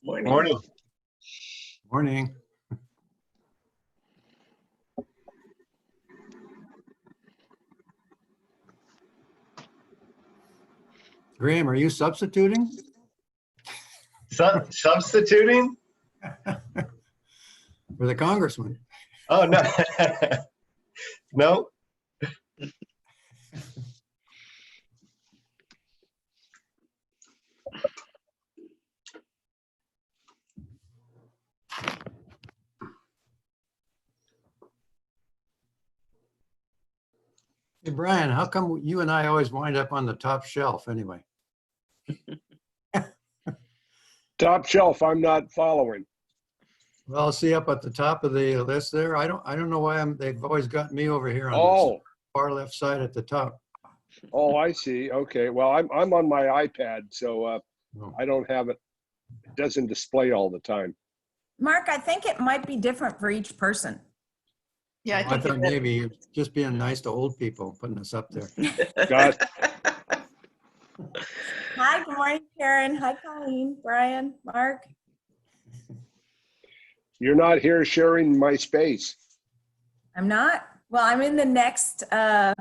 Morning. Morning. Morning. Graham, are you substituting? Substituting? For the congressman? Oh, no. No. Hey, Brian, how come you and I always wind up on the top shelf anyway? Top shelf, I'm not following. Well, see up at the top of the list there. I don't know why they've always got me over here on this Oh, far left side at the top. oh, I see. Okay. Well, I'm on my iPad, so Oh. I don't have it. It doesn't display all the time. Mark, I think it might be different for each person. Yeah, I thought maybe you're just being nice to old people, putting us up there. God, Hi, good morning, Karen. Hi, Colleen, Brian, Mark. you're not here sharing my space. I'm not. Well, I'm in the next tile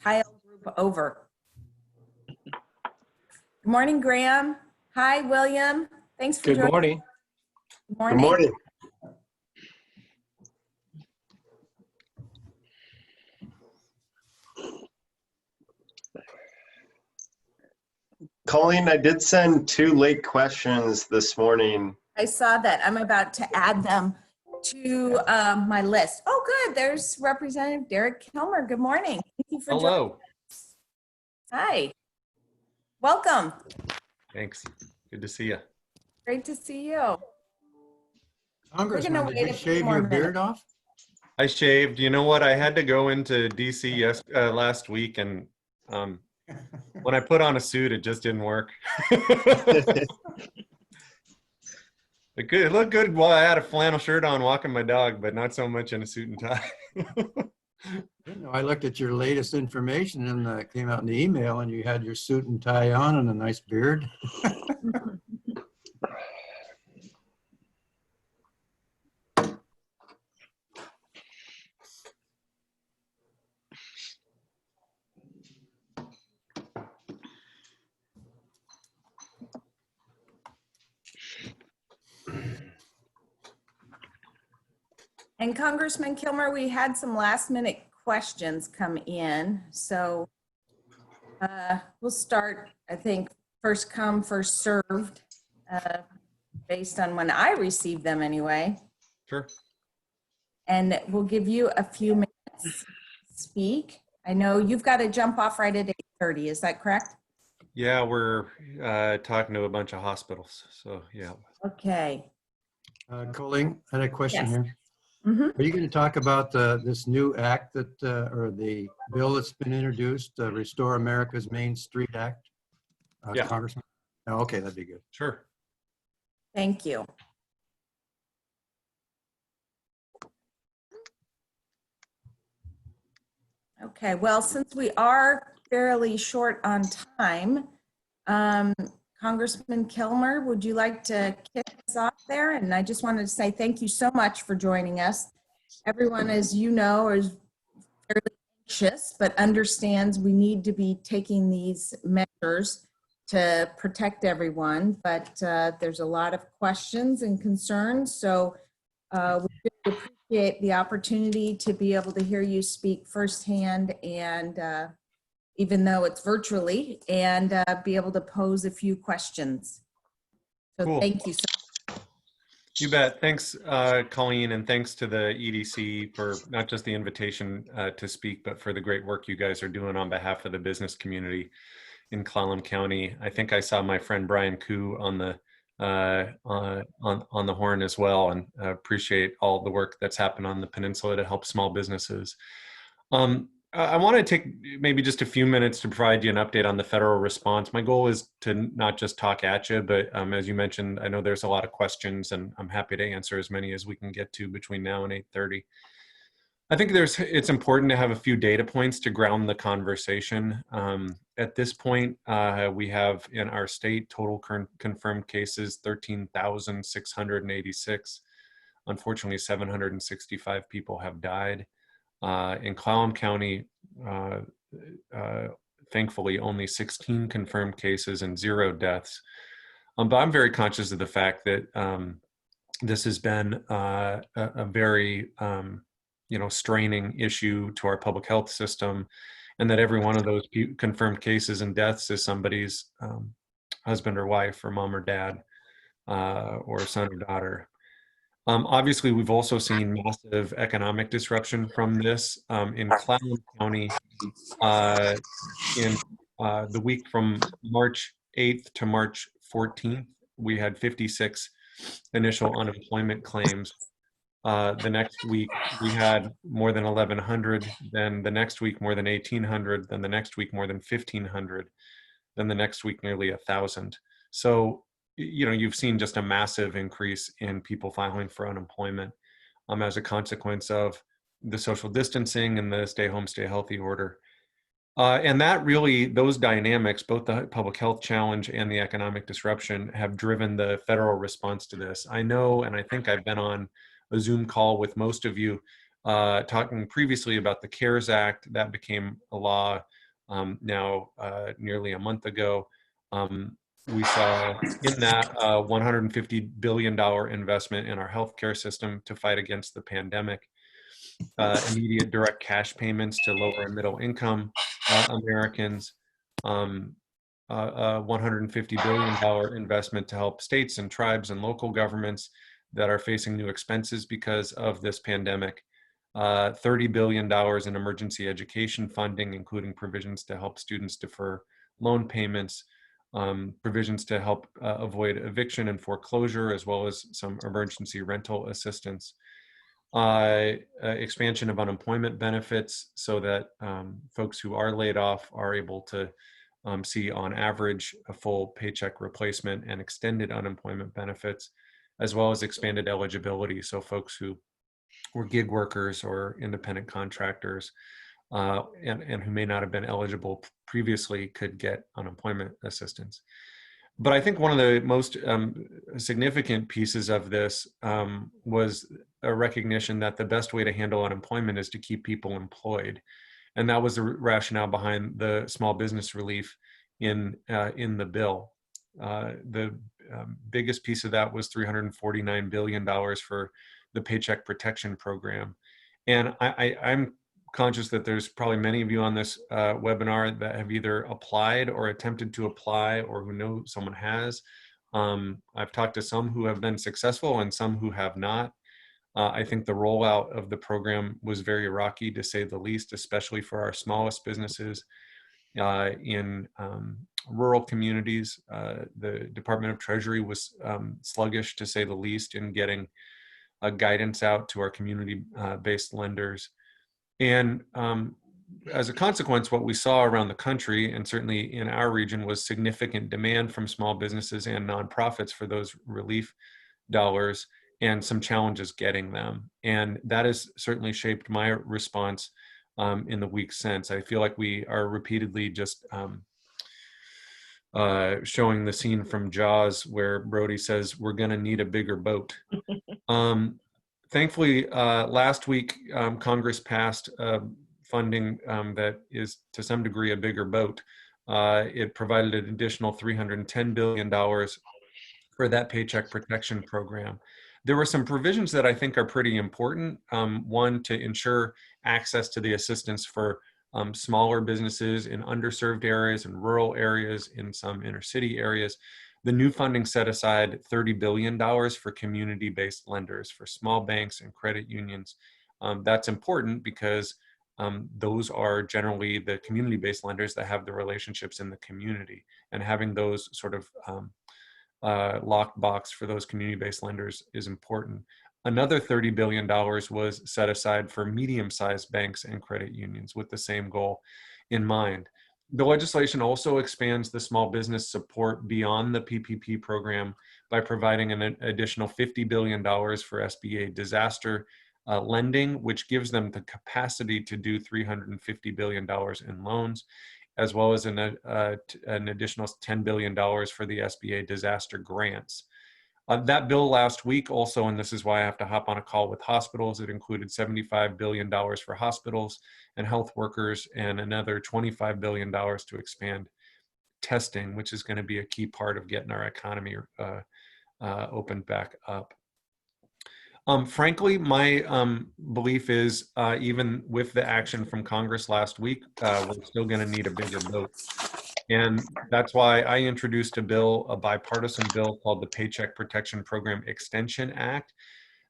group over. Good morning, Graham. Hi, William. Thanks for Good joining. morning. Good Good morning. morning. Colleen, I did send 2 late questions this morning. I saw that. I'm about to add them to my list. Oh, good. There's Representative Derek Kilmer. Good morning. Thank you for joining. Hello. Hi. Welcome. Thanks. Good to see you. Great to see you. Congressman, wait did a you few shave more your beard minutes. off? I shaved. You know what? I had to go into DC last week, and when I put on a suit, it just didn't work. It looked good while I had a flannel shirt on walking my dog, but not so much in a suit and tie. No, I looked at your latest information and came out in the email and you had your suit and tie on and a nice beard. And Congressman Kilmer, we had some last minute questions come in. So we'll start, I think, first come, first served, based on when I received them anyway. Sure. And we'll give you a few minutes to speak. I know you've got to jump off right at 8:30. Is that correct? Yeah, we're talking to a bunch of hospitals. So, yeah. Okay. Colleen, I had a question Yes. here. Mhm. Are you going to talk about this new act that, or the bill that's been introduced, Restore America's Main Street Act? Yeah. Congressman? Oh, okay, that'd be good. Sure. Thank you. Okay, well, since we are fairly short on time, Congressman Kilmer, would you like to kick us off there? And I just wanted to say thank you so much for joining us. Everyone, as you know, is fairly anxious, but understands we need to be taking these measures to protect everyone. But there's a lot of questions and concerns, so we really appreciate the opportunity to be able to hear you speak firsthand, and even though it's virtually, and be able to pose a few questions. So Cool. thank you so much. You bet. Thanks, Colleen, and thanks to the EDC for not just the invitation to speak, but for the great work you guys are doing on behalf of the business community in Clallam County. I think I saw my friend Brian Koo on the horn as well, and appreciate all the work that's happened on the peninsula to help small businesses. I want to take maybe just a few minutes to provide you an update on the federal response. My goal is to not just talk at you, but as you mentioned, I know there's a lot of questions, and I'm happy to answer as many as we can get to between now and 8:30. I think it's important to have a few data points to ground the conversation. At this point, we have in our state total confirmed cases 13,686. Unfortunately, 765 people have died. In Clallam County, thankfully, only 16 confirmed cases and 0 deaths. But I'm very conscious of the fact that this has been a very straining issue to our public health system, and that every one of those confirmed cases and deaths is somebody's husband or wife or mom or dad or son or daughter. Obviously, we've also seen massive economic disruption from this. In Clallam County, in the week from March 8th to March 14th, we had 56 initial unemployment claims. The next week, we had more than 1,100. Then the next week, more than 1,800. Then the next week, more than 1,500. Then the next week, nearly 1,000. So, you've seen just a massive increase in people filing for unemployment as a consequence of the social distancing and the stay home, stay healthy order. And that really, those dynamics, both the public health challenge and the economic disruption, have driven the federal response to this. I know, and I think I've been on a Zoom call with most of you talking previously about the CARES Act. That became a law now nearly a month ago. We saw in that $150 billion investment in our healthcare system to fight against the pandemic, immediate direct cash payments to lower and middle income Americans, $150 billion investment to help states and tribes and local governments that are facing new expenses because of this pandemic, $30 billion in emergency education funding, including provisions to help students defer loan payments, provisions to help avoid eviction and foreclosure, as well as some emergency rental assistance, expansion of unemployment benefits so that folks who are laid off are able to see on average a full paycheck replacement and extended unemployment benefits, as well as expanded eligibility. So folks who were gig workers or independent contractors and who may not have been eligible previously could get unemployment assistance. But I think one of the most significant pieces of this was a recognition that the best way to handle unemployment is to keep people employed. And that was the rationale behind the small business relief in the bill. The biggest piece of that was $349 billion for the Paycheck Protection Program. And I'm conscious that there's probably many of you on this webinar that have either applied or attempted to apply or who know someone has. I've talked to some who have been successful and some who have not. I think the rollout of the program was very rocky, to say the least, especially for our smallest businesses in rural communities. The Department of Treasury was sluggish, to say the least, in getting guidance out to our community-based lenders. And as a consequence, what we saw around the country, and certainly in our region, was significant demand from small businesses and nonprofits for those relief dollars, and some challenges getting them. And that has certainly shaped my response in the weeks since. I feel like we are repeatedly just showing the scene from Jaws where Brody says, "We're gonna need a bigger boat." Thankfully, last week, Congress passed funding that is to some degree a bigger boat. It provided an additional $310 billion for that Paycheck Protection Program. There were some provisions that I think are pretty important. One, to ensure access to the assistance for smaller businesses in underserved areas and rural areas, in some inner city areas. The new funding set aside $30 billion for community-based lenders, for small banks and credit unions. That's important because those are generally the community-based lenders that have the relationships in the community, and having those sort of locked box for those community-based lenders is important. Another $30 billion was set aside for medium-sized banks and credit unions with the same goal in mind. The legislation also expands the small business support beyond the PPP program by providing an additional $50 billion for SBA disaster lending, which gives them the capacity to do $350 billion in loans. as well as an additional $10 billion for the SBA disaster grants. That bill last week also, and this is why I have to hop on a call with hospitals, it included $75 billion for hospitals and health workers and another $25 billion to expand testing, which is going to be a key part of getting our economy opened back up. Frankly, my belief is even with the action from Congress last week, we're still going to need a bigger vote. And that's why I introduced a bill, a bipartisan bill called the Paycheck Protection Program Extension Act,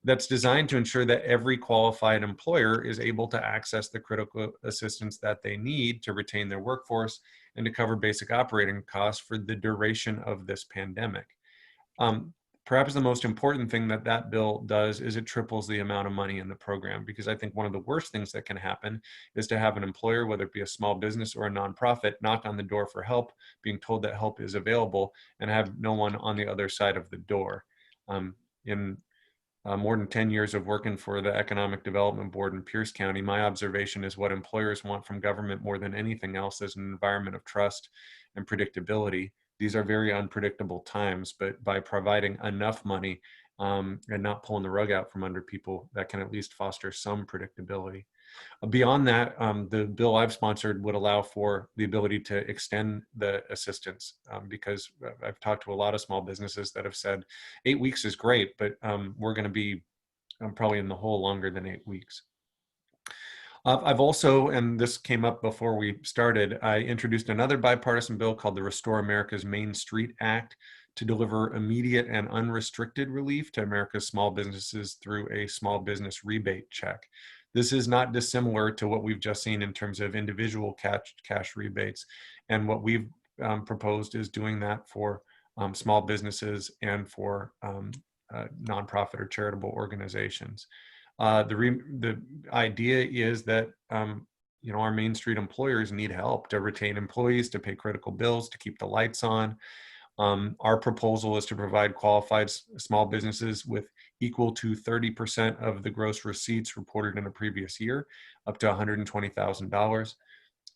that's designed to ensure that every qualified employer is able to access the critical assistance that they need to retain their workforce and to cover basic operating costs for the duration of this pandemic. Perhaps the most important thing that that bill does is it triples the amount of money in the program, because I think one of the worst things that can happen is to have an employer, whether it be a small business or a nonprofit, knock on the door for help, being told that help is available, and have no one on the other side of the door. In more than 10 years of working for the Economic Development Board in Pierce County, my observation is what employers want from government more than anything else is an environment of trust and predictability. These are very unpredictable times, but by providing enough money and not pulling the rug out from under people, that can at least foster some predictability. Beyond that, the bill I've sponsored would allow for the ability to extend the assistance, because I've talked to a lot of small businesses that have said 8 weeks is great, but we're going to be probably in the hole longer than 8 weeks. I've also, and this came up before we started, I introduced another bipartisan bill called the Restore America's Main Street Act to deliver immediate and unrestricted relief to America's small businesses through a small business rebate check. This is not dissimilar to what we've just seen in terms of individual cash rebates. And what we've proposed is doing that for small businesses and for nonprofit or charitable organizations. The idea is that our Main Street employers need help to retain employees, to pay critical bills, to keep the lights on. Our proposal is to provide qualified small businesses with equal to 30% of the gross receipts reported in a previous year, up to $120,000.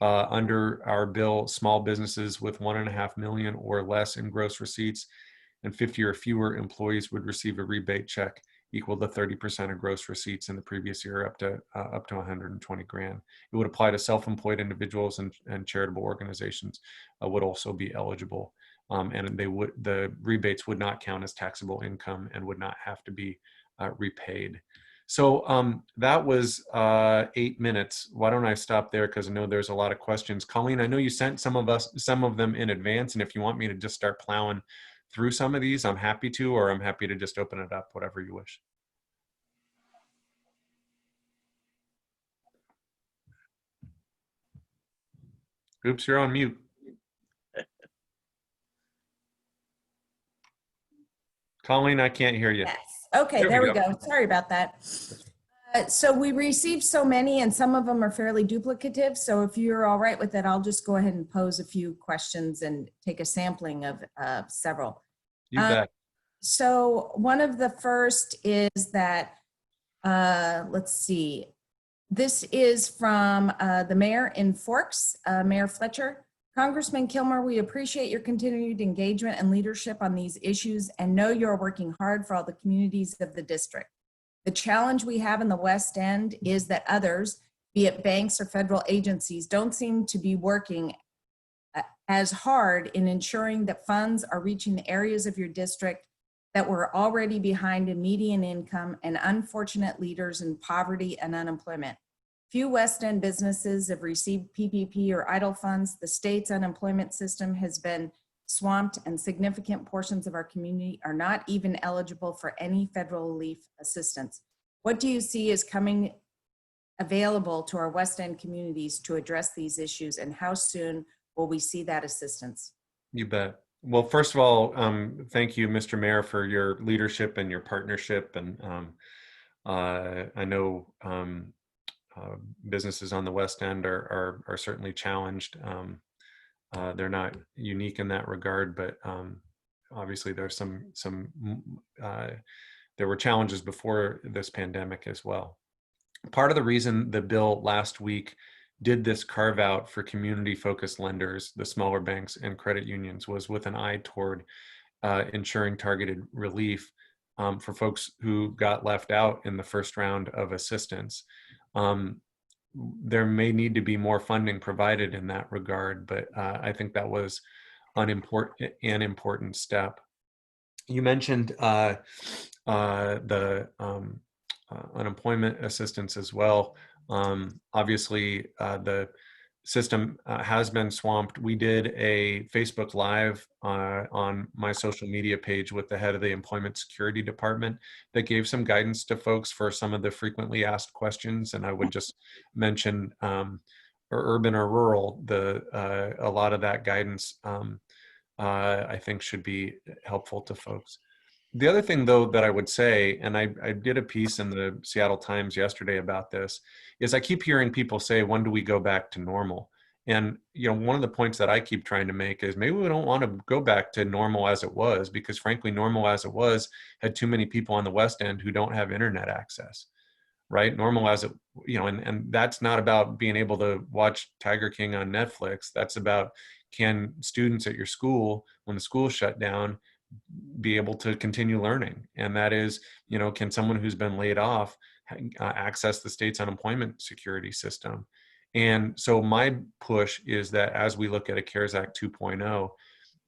Under our bill, small businesses with 1.5 million or less in gross receipts and 50 or fewer employees would receive a rebate check equal to 30% of gross receipts in the previous year, up to 120 grand. It would apply to self-employed individuals, and charitable organizations would also be eligible. And the rebates would not count as taxable income and would not have to be repaid. So that was 8 minutes. Why don't I stop there, because I know there's a lot of questions. Colleen, I know you sent some of them in advance, and if you want me to just start plowing through some of these, I'm happy to, or I'm happy to just open it up, whatever you wish. Oops, you're on mute. Colleen, I can't hear you. Yes. Okay, there we go. Sorry about that. So we received so many, and some of them are fairly duplicative. So if you're all right with it, I'll just go ahead and pose a few questions and take a sampling of several. You bet. So one of the first is that, let's see, this is from the mayor in Forks, Mayor Fletcher. Congressman Kilmer, we appreciate your continued engagement and leadership on these issues and know you're working hard for all the communities of the district. The challenge we have in the West End is that others, be it banks or federal agencies, don't seem to be working as hard in ensuring that funds are reaching the areas of your district that were already behind in median income and unfortunate leaders in poverty and unemployment. Few West End businesses have received PPP or EIDL funds. The state's unemployment system has been swamped, and significant portions of our community are not even eligible for any federal relief assistance. What do you see as coming available to our West End communities to address these issues, and how soon will we see that assistance? You bet. Well, first of all, thank you, Mr. Mayor, for your leadership and your partnership. And I know businesses on the West End are certainly challenged. They're not unique in that regard, but obviously there's there were challenges before this pandemic as well. Part of the reason the bill last week did this carve out for community focused lenders, the smaller banks and credit unions, was with an eye toward ensuring targeted relief for folks who got left out in the first round of assistance. There may need to be more funding provided in that regard, but I think that was an important step. You mentioned the unemployment assistance as well. Obviously, the system has been swamped. We did a Facebook Live on my social media page with the head of the Employment Security Department that gave some guidance to folks for some of the frequently asked questions. And I would just mention urban or rural, a lot of that guidance I think should be helpful to folks. The other thing, though, that I would say, and I did a piece in the Seattle Times yesterday about this, is I keep hearing people say, when do we go back to normal? And, one of the points that I keep trying to make is maybe we don't want to go back to normal as it was, because frankly, normal as it was had too many people on the West End who don't have internet access, right? Normal as it, and that's not about being able to watch Tiger King on Netflix. That's about, can students at your school, when the school shut down, be able to continue learning? And that is, can someone who's been laid off access the state's unemployment security system? And so my push is that as we look at a CARES Act 2.0,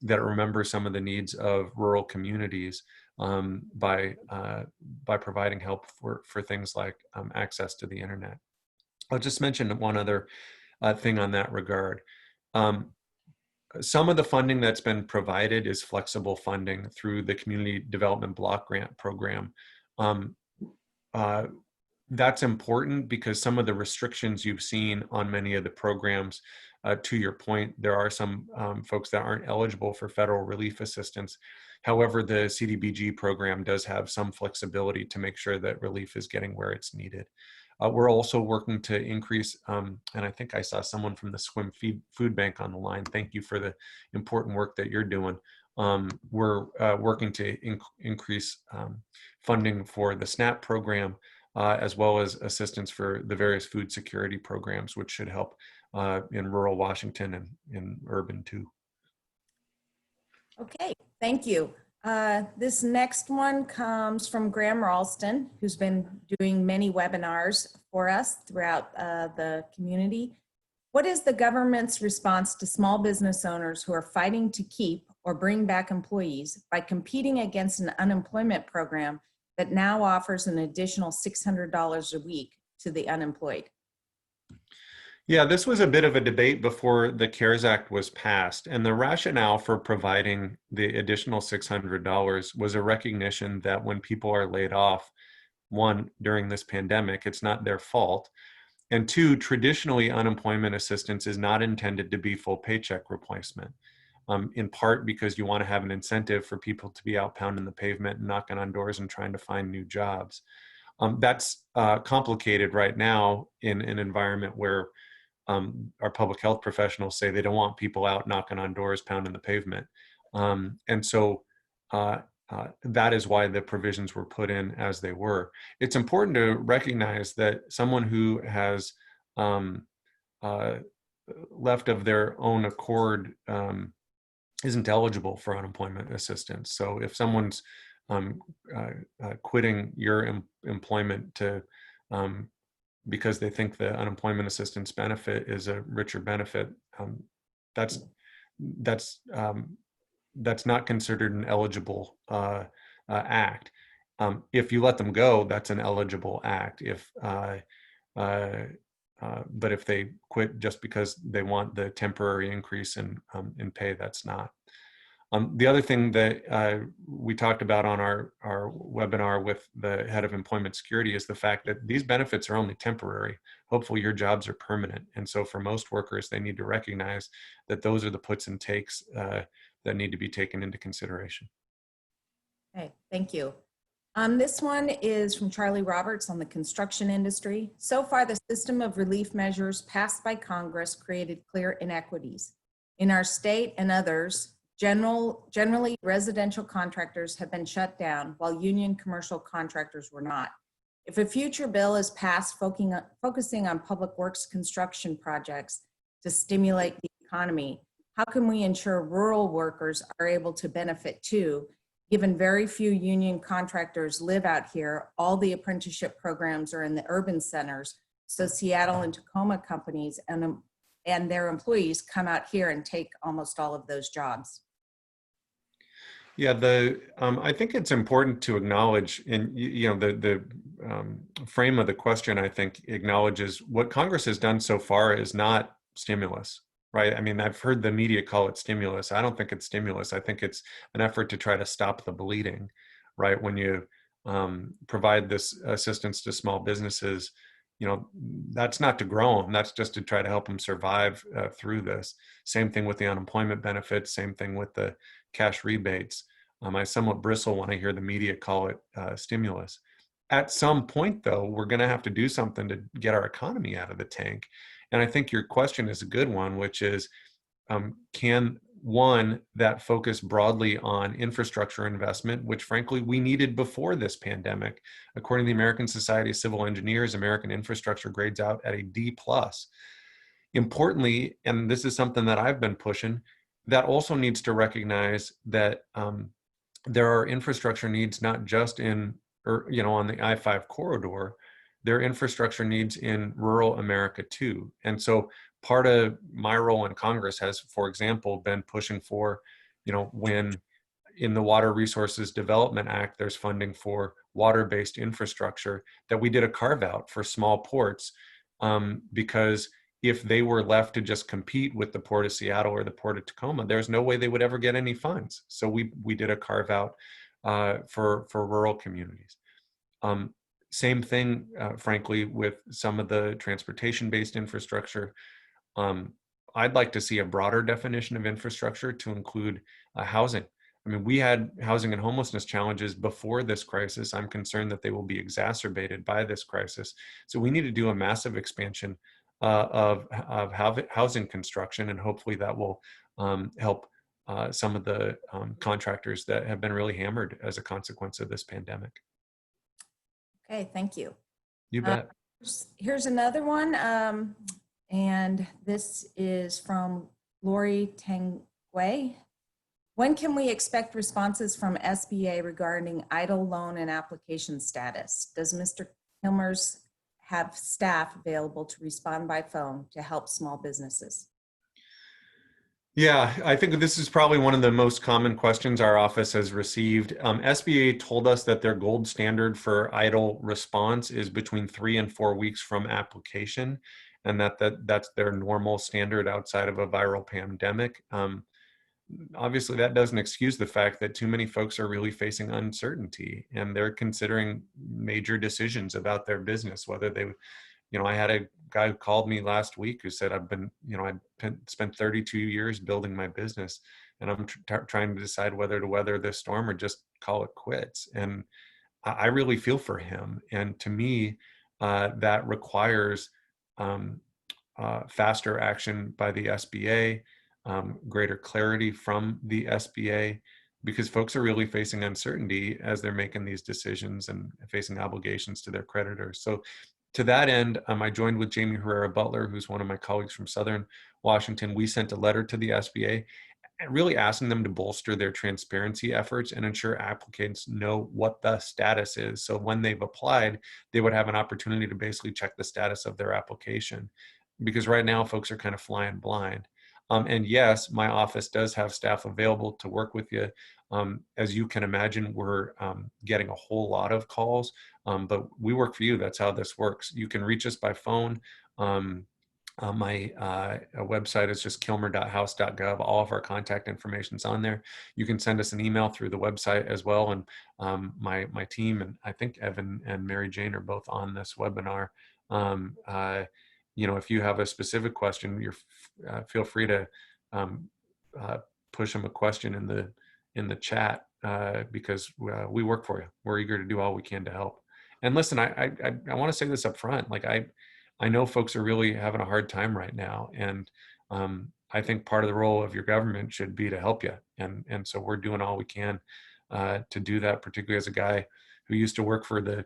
that it remembers some of the needs of rural communities by providing help for things like access to the internet. I'll just mention one other thing on that regard. Some of the funding that's been provided is flexible funding through the Community Development Block Grant Program. That's important because some of the restrictions you've seen on many of the programs, to your point, there are some folks that aren't eligible for federal relief assistance. However, the CDBG program does have some flexibility to make sure that relief is getting where it's needed. We're also working to increase, and I think I saw someone from the Swim Food Bank on the line. Thank you for the important work that you're doing. We're working to increase funding for the SNAP program, as well as assistance for the various food security programs, which should help in rural Washington and in urban too. Okay, thank you. This next one comes from Graham Ralston, who's been doing many webinars for us throughout the community. What is the government's response to small business owners who are fighting to keep or bring back employees by competing against an unemployment program that now offers an additional $600 a week to the unemployed? Yeah, this was a bit of a debate before the CARES Act was passed, and the rationale for providing the additional $600 was a recognition that when people are laid off, one, during this pandemic, it's not their fault, and two, traditionally unemployment assistance is not intended to be full paycheck replacement, in part because you want to have an incentive for people to be out pounding the pavement and knocking on doors and trying to find new jobs. That's complicated right now in an environment where our public health professionals say they don't want people out knocking on doors, pounding the pavement. And so that is why the provisions were put in as they were. It's important to recognize that someone who has left of their own accord isn't eligible for unemployment assistance. So if someone's quitting your employment to because they think the unemployment assistance benefit is a richer benefit, that's not considered an eligible act. If you let them go, that's an eligible act. But if they quit just because they want the temporary increase in pay, that's not. The other thing that we talked about on our webinar with the head of employment security is the fact that these benefits are only temporary. Hopefully your jobs are permanent. And so for most workers, they need to recognize that those are the puts and takes that need to be taken into consideration. Okay, thank you. This one is from Charlie Roberts on the construction industry. So far, the system of relief measures passed by Congress created clear inequities. In our state and others, generally residential contractors have been shut down while union commercial contractors were not. If a future bill is passed focusing on public works construction projects to stimulate the economy, how can we ensure rural workers are able to benefit too, given very few union contractors live out here? All the apprenticeship programs are in the urban centers, so Seattle and Tacoma companies and their employees come out here and take almost all of those jobs. Yeah, I think it's important to acknowledge, and the frame of the question, I think, acknowledges what Congress has done so far is not stimulus, right? I mean, I've heard the media call it stimulus. I don't think it's stimulus. I think it's an effort to try to stop the bleeding, right? When you provide this assistance to small businesses, that's not to grow them. That's just to try to help them survive through this. Same thing with the unemployment benefits. Same thing with the cash rebates. I somewhat bristle when I hear the media call it stimulus. At some point, though, we're going to have to do something to get our economy out of the tank. And I think your question is a good one, which is, can one that focus broadly on infrastructure investment, which frankly we needed before this pandemic. According to the American Society of Civil Engineers, American infrastructure grades out at a D+. Importantly, and this is something that I've been pushing, that also needs to recognize that there are infrastructure needs not just on the I-5 corridor. There are infrastructure needs in rural America too. And so part of my role in Congress has, for example, been pushing for, when in the Water Resources Development Act, there's funding for water-based infrastructure, that we did a carve out for small ports, because if they were left to just compete with the Port of Seattle or the Port of Tacoma, there's no way they would ever get any funds. So we did a carve out for rural communities. Same thing, frankly, with some of the transportation-based infrastructure. I'd like to see a broader definition of infrastructure to include housing. I mean, we had housing and homelessness challenges before this crisis. I'm concerned that they will be exacerbated by this crisis. So we need to do a massive expansion of housing construction, and hopefully that will help some of the contractors that have been really hammered as a consequence of this pandemic. Okay, thank you. You bet. Here's another one, and this is from Lori Tangway. When can we expect responses from SBA regarding idle loan and application status? Does Mr. Kilmer's have staff available to respond by phone to help small businesses? Yeah, I think this is probably one of the most common questions our office has received. SBA told us that their gold standard for idle response is between 3 and 4 weeks from application, and that's their normal standard outside of a viral pandemic. Obviously, that doesn't excuse the fact that too many folks are really facing uncertainty, and they're considering major decisions about their business, whether they, I had a guy who called me last week who said, I've spent 32 years building my business, and I'm trying to decide whether to weather this storm or just call it quits. And I really feel for him. And to me, that requires faster action by the SBA, greater clarity from the SBA, because folks are really facing uncertainty as they're making these decisions and facing obligations to their creditors. So to that end, I joined with Jamie Herrera Butler, who's one of my colleagues from Southern Washington. We sent a letter to the SBA really asking them to bolster their transparency efforts and ensure applicants know what the status is. So when they've applied, they would have an opportunity to basically check the status of their application. Because right now, folks are kind of flying blind. And yes, my office does have staff available to work with you. As you can imagine, we're getting a whole lot of calls, but we work for you. That's how this works. You can reach us by phone. My website is just kilmer.house.gov. All of our contact information is on there. You can send us an email through the website as well. And my team, and I think Evan and Mary Jane are both on this webinar. If you have a specific question, feel free to push them a question in the chat, because we work for you. We're eager to do all we can to help. And listen, I want to say this up front. Like I know folks are really having a hard time right now, and I think part of the role of your government should be to help you. And so we're doing all we can to do that, particularly as a guy who used to work for the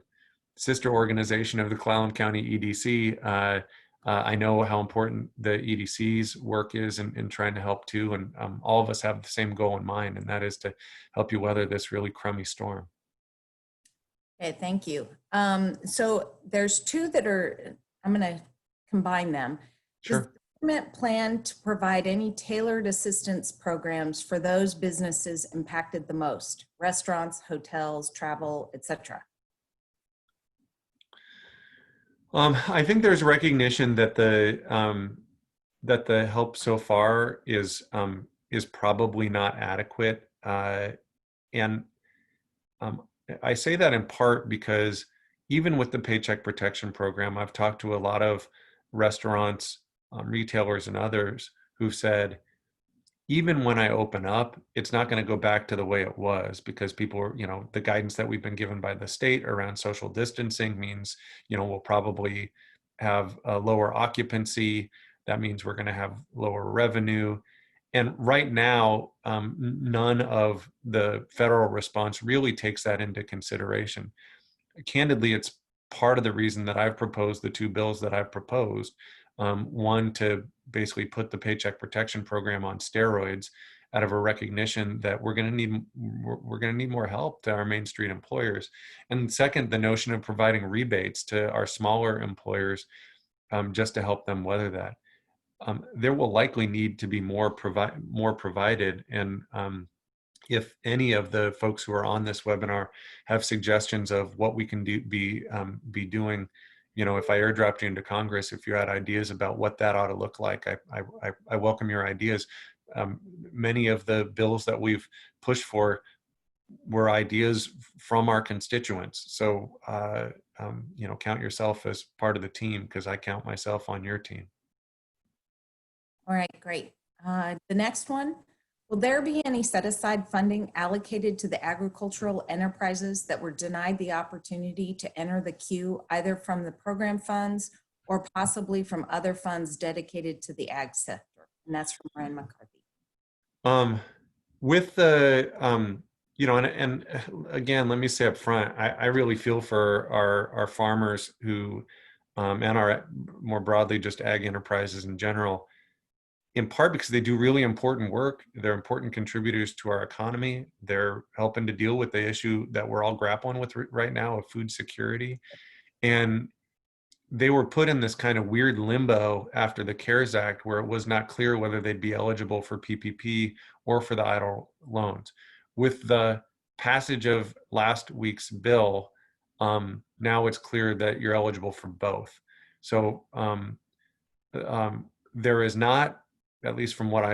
sister organization of the Clallam County EDC. I know how important the EDC's work is in trying to help too, and all of us have the same goal in mind, and that is to help you weather this really crummy storm. Okay, thank you. So there's two that are, I'm going to combine them. Does Sure. the government plan to provide any tailored assistance programs for those businesses impacted the most? Restaurants, hotels, travel, etc. I think there's recognition that the help so far is probably not adequate, and I say that in part because even with the Paycheck Protection Program, I've talked to a lot of restaurants, retailers, and others who've said, even when I open up, it's not going to go back to the way it was, because people are, the guidance that we've been given by the state around social distancing means, we'll probably have a lower occupancy. That means we're going to have lower revenue. And right now, none of the federal response really takes that into consideration. Candidly, it's part of the reason that I've proposed the two bills that I've proposed. One, to basically put the Paycheck Protection Program on steroids, out of a recognition that we're going to need more help to our Main Street employers. And second, the notion of providing rebates to our smaller employers, just to help them weather that. There will likely need to be more provided, and if any of the folks who are on this webinar have suggestions of what we can be doing, if I airdropped you into Congress, if you had ideas about what that ought to look like, I welcome your ideas. Many of the bills that we've pushed for were ideas from our constituents. So, count yourself as part of the team, because I count myself on your team. All right, great. The next one, will there be any set-aside funding allocated to the agricultural enterprises that were denied the opportunity to enter the queue, either from the program funds or possibly from other funds dedicated to the ag sector? And that's from Ryan McCarthy. With the, and again, let me say up front, I really feel for our farmers who, and our, more broadly, just ag enterprises in general, in part because they do really important work. They're important contributors to our economy. They're helping to deal with the issue that we're all grappling with right now of food security. And they were put in this kind of weird limbo after the CARES Act, where it was not clear whether they'd be eligible for PPP or for the EIDL loans. With the passage of last week's bill, now it's clear that you're eligible for both. So there is not, at least from what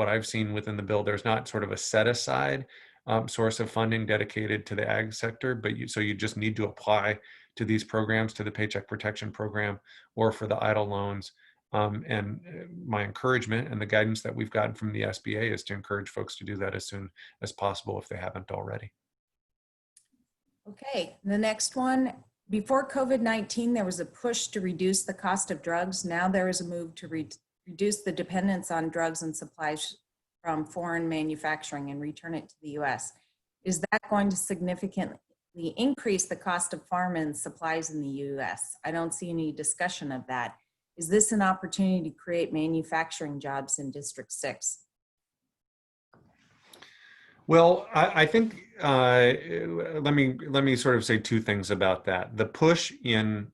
I've seen within the bill, there's not sort of a set aside source of funding dedicated to the ag sector, but you just need to apply to these programs, to the Paycheck Protection Program, or for the EIDL loans. And my encouragement and the guidance that we've gotten from the SBA is to encourage folks to do that as soon as possible if they haven't already. Okay, the next one. Before COVID-19, there was a push to reduce the cost of drugs. Now there is a move to reduce the dependence on drugs and supplies from foreign manufacturing and return it to the US. Is that going to significantly increase the cost of farm and supplies in the US? I don't see any discussion of that. Is this an opportunity to create manufacturing jobs in District 6? Well, I think let me sort of say two things about that. The push in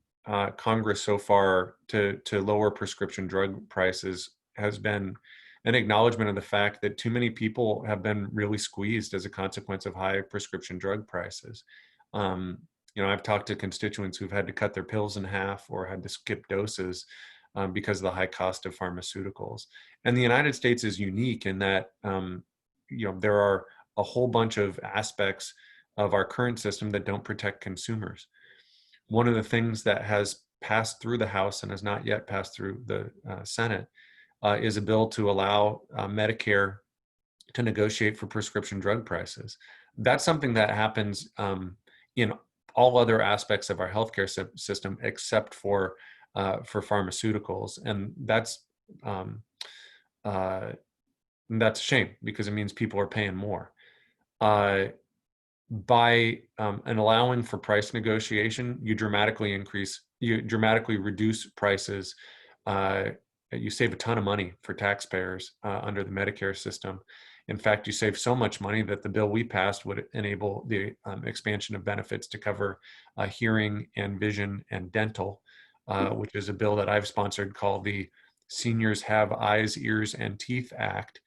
Congress so far to lower prescription drug prices has been an acknowledgement of the fact that too many people have been really squeezed as a consequence of high prescription drug prices. I've talked to constituents who've had to cut their pills in half or had to skip doses because of the high cost of pharmaceuticals. And the United States is unique in that there are a whole bunch of aspects of our current system that don't protect consumers. One of the things that has passed through the House and has not yet passed through the Senate is a bill to allow Medicare to negotiate for prescription drug prices. That's something that happens in all other aspects of our healthcare system except for pharmaceuticals, and that's a shame because it means people are paying more. by and allowing for price negotiation, you dramatically reduce prices. You save a ton of money for taxpayers under the Medicare system. In fact, you save so much money that the bill we passed would enable the expansion of benefits to cover hearing and vision and dental, which is a bill that I've sponsored called the Seniors Have Eyes, Ears, and Teeth Act,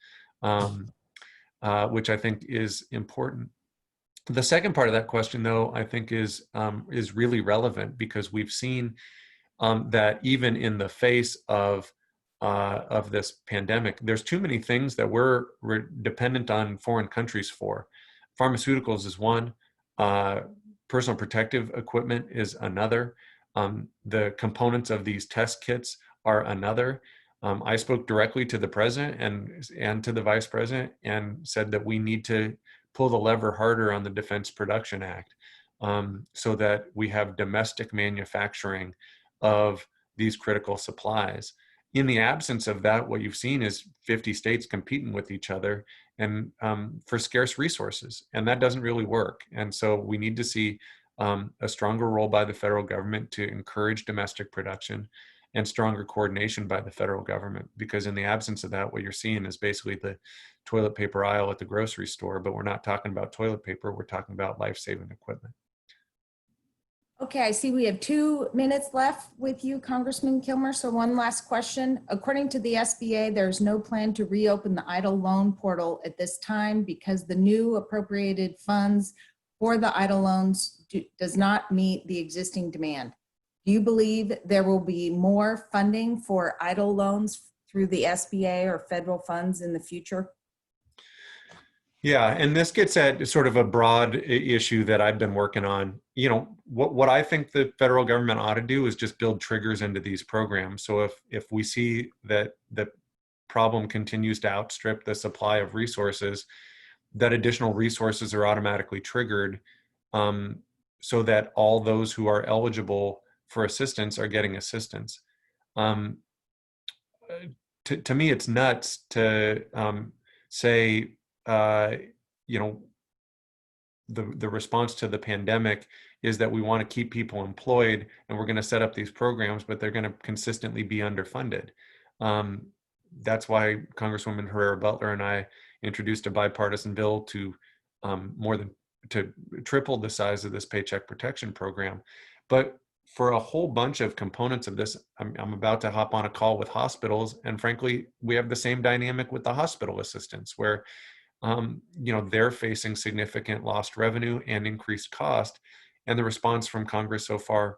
which I think is important. The second part of that question, though, I think is really relevant, because we've seen that even in the face of this pandemic, there's too many things that we're dependent on foreign countries for. Pharmaceuticals is one. Personal protective equipment is another. The components of these test kits are another. I spoke directly to the president and to the vice president and said that we need to pull the lever harder on the Defense Production Act, so that we have domestic manufacturing of these critical supplies. In the absence of that, what you've seen is 50 states competing with each other and for scarce resources, and that doesn't really work. And so we need to see a stronger role by the federal government to encourage domestic production, and stronger coordination by the federal government, because in the absence of that, what you're seeing is basically the toilet paper aisle at the grocery store, but we're not talking about toilet paper, we're talking about life-saving equipment. Okay, I see we have 2 minutes left with you, Congressman Kilmer. So one last question. According to the SBA, there's no plan to reopen the idle loan portal at this time because the new appropriated funds for the idle loans does not meet the existing demand. Do you believe there will be more funding for idle loans through the SBA or federal funds in the future? Yeah, and this gets at sort of a broad issue that I've been working on. You know, what I think the federal government ought to do is just build triggers into these programs. So if we see that the problem continues to outstrip the supply of resources, that additional resources are automatically triggered, so that all those who are eligible for assistance are getting assistance. To me, it's nuts to say, you know, the response to the pandemic is that we want to keep people employed and we're going to set up these programs, but they're going to consistently be underfunded. That's why Congresswoman Herrera Butler and I introduced a bipartisan bill to to triple the size of this Paycheck Protection Program. But for a whole bunch of components of this, I'm about to hop on a call with hospitals, and frankly, we have the same dynamic with the hospital assistants, where you know, they're facing significant lost revenue and increased cost. And the response from Congress so far,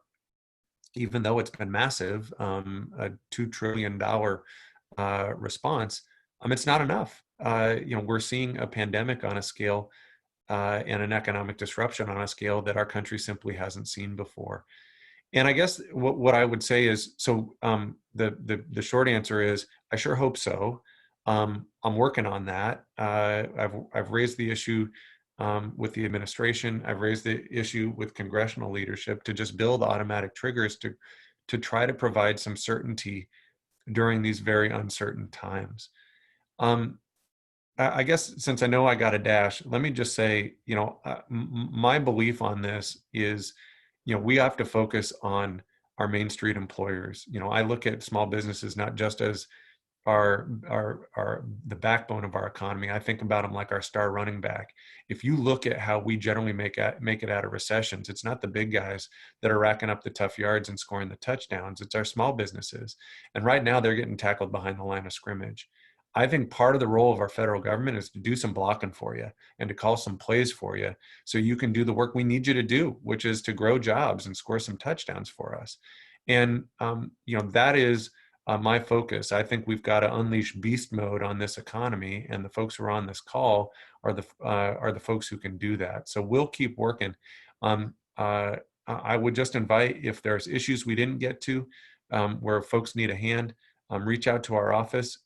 even though it's been massive, a $2 trillion response, it's not enough. You know, we're seeing a pandemic on a scale and an economic disruption on a scale that our country simply hasn't seen before. And I guess what I would say is, so the short answer is, I sure hope so. I'm working on that. I've raised the issue with the administration. I've raised the issue with congressional leadership to just build automatic triggers to try to provide some certainty during these very uncertain times. I guess since I know I got a dash, let me just say, you know, my belief on this is, you know, we have to focus on our Main Street employers. You know, I look at small businesses not just as the backbone of our economy. I think about them like our star running back. If you look at how we generally make it out of recessions, it's not the big guys that are racking up the tough yards and scoring the touchdowns. It's our small businesses. And right now they're getting tackled behind the line of scrimmage. I think part of the role of our federal government is to do some blocking for you and to call some plays for you so you can do the work we need you to do, which is to grow jobs and score some touchdowns for us. And, you know, that is my focus. I think we've got to unleash beast mode on this economy, and the folks who are on this call are the folks who can do that. So we'll keep working. I would just invite, if there's issues we didn't get to where folks need a hand, reach out to our office.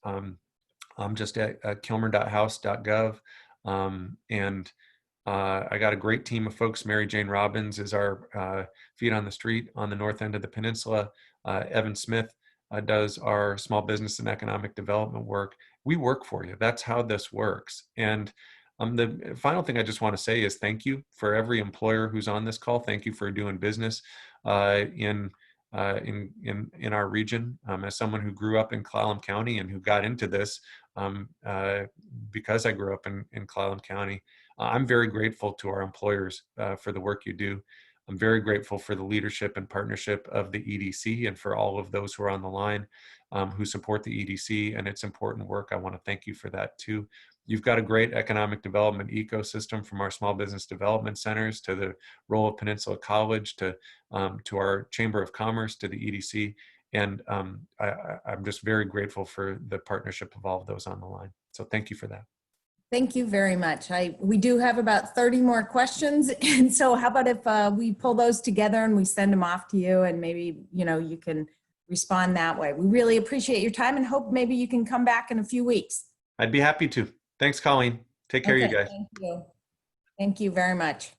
I'm just at kilmer.house.gov. And I got a great team of folks. Mary Jane Robbins is our feet on the street on the north end of the peninsula. Evan Smith does our small business and economic development work. We work for you. That's how this works. And The final thing I just want to say is thank you for every employer who's on this call. Thank you for doing business in our region. As someone who grew up in Clallam County and who got into this because I grew up in Clallam County, I'm very grateful to our employers for the work you do. I'm very grateful for the leadership and partnership of the EDC and for all of those who are on the line who support the EDC and its important work. I want to thank you for that too. You've got a great economic development ecosystem, from our small business development centers to the role of Peninsula College to our Chamber of Commerce to the EDC. And I'm just very grateful for the partnership of all of those on the line. So thank you for that. Thank you very much. We do have about 30 more questions. And so how about if we pull those together and we send them off to you, and maybe, you can respond that way. We really appreciate your time and hope maybe you can come back in a few weeks. I'd be happy to. Thanks, Colleen. Take care, you guys. Thank you. Thank you very much.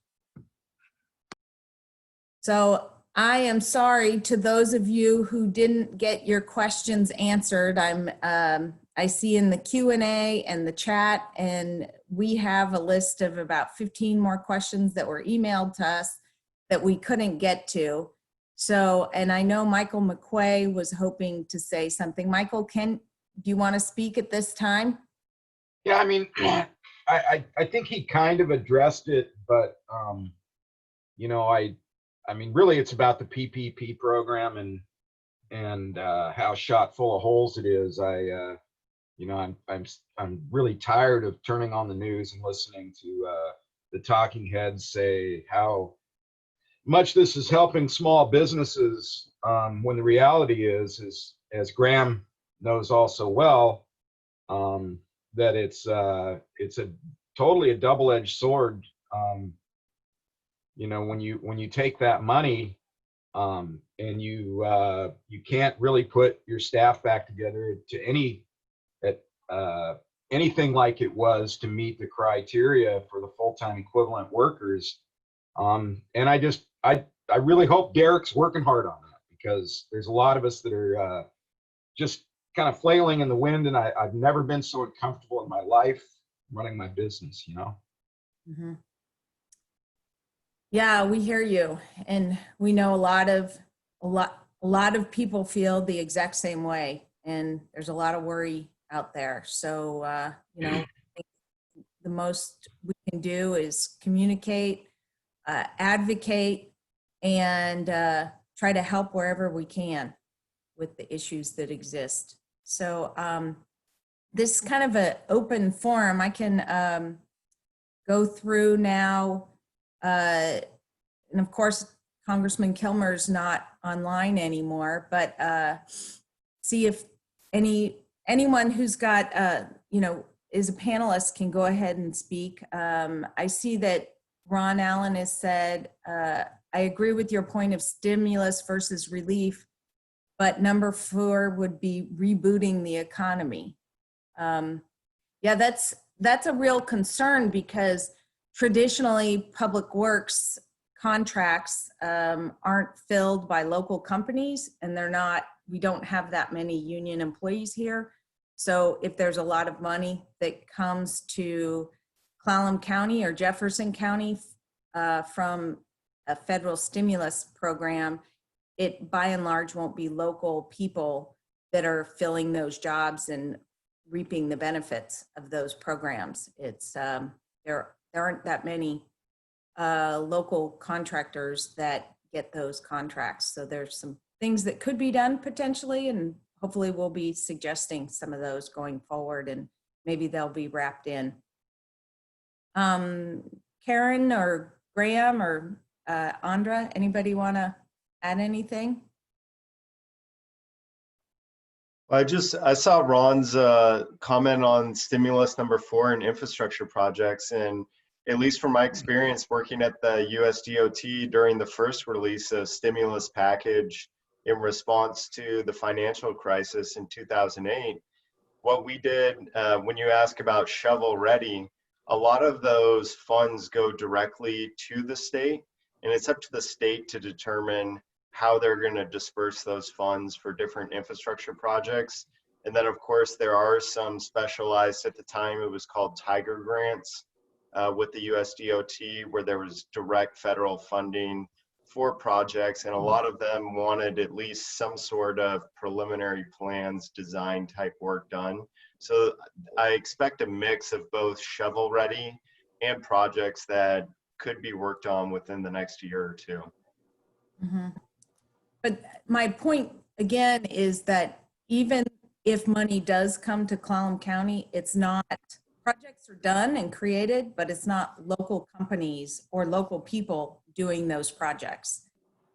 So I am sorry to those of you who didn't get your questions answered. I see in the Q&A and the chat, and we have a list of about 15 more questions that were emailed to us that we couldn't get to. So, and I know Michael McQuay was hoping to say something. Michael, do you want to speak at this time? Yeah, I mean, I think he kind of addressed it, but I mean, really, it's about the PPP program and how shot full of holes it is. I'm really tired of turning on the news and listening to the talking heads say how much this is helping small businesses, when the reality is as Graham knows also well, that it's a totally a double-edged sword. When you take that money and you can't really put your staff back together to anything like it was to meet the criteria for the full-time equivalent workers. And I really hope Derek's working hard on that, because there's a lot of us that are just kind of flailing in the wind, and I've never been so uncomfortable in my life running my business, Mm-hmm. Yeah, we hear you, and we know a lot of people feel the exact same way, and there's a lot of worry out there. So the most we can do is communicate, advocate, and try to help wherever we can with the issues that exist. So this is kind of an open forum. I can go through now, and of course, Congressman Kilmer's not online anymore, but see if anyone who's got, is a panelist can go ahead and speak. I see that Ron Allen has said, I agree with your point of stimulus versus relief, but number 4 would be rebooting the economy. Yeah, that's a real concern, because traditionally public works contracts aren't filled by local companies, and we don't have that many union employees here. So if there's a lot of money that comes to Clallam County or Jefferson County from a federal stimulus program, it by and large won't be local people that are filling those jobs and reaping the benefits of those programs. It's there aren't that many local contractors that get those contracts. So there's some things that could be done potentially, and hopefully we'll be suggesting some of those going forward, and maybe they'll be wrapped in. Karen or Graham or Andra, anybody want to add anything? I saw Ron's comment on stimulus number 4 and infrastructure projects, and at least from my experience working at the USDOT during the first release of stimulus package in response to the financial crisis in 2008, what we did, when you ask about shovel ready, a lot of those funds go directly to the state, and it's up to the state to determine how they're going to disperse those funds for different infrastructure projects. And then of course there are some specialized, at the time it was called Tiger grants, with the USDOT, where there was direct federal funding for projects, and a lot of them wanted at least some sort of preliminary plans, design type work done. So I expect a mix of both shovel ready and projects that could be worked on within the next year or two. Mhm. But my point again is that even if money does come to Clallam County, it's not, projects are done and created, but it's not local companies or local people doing those projects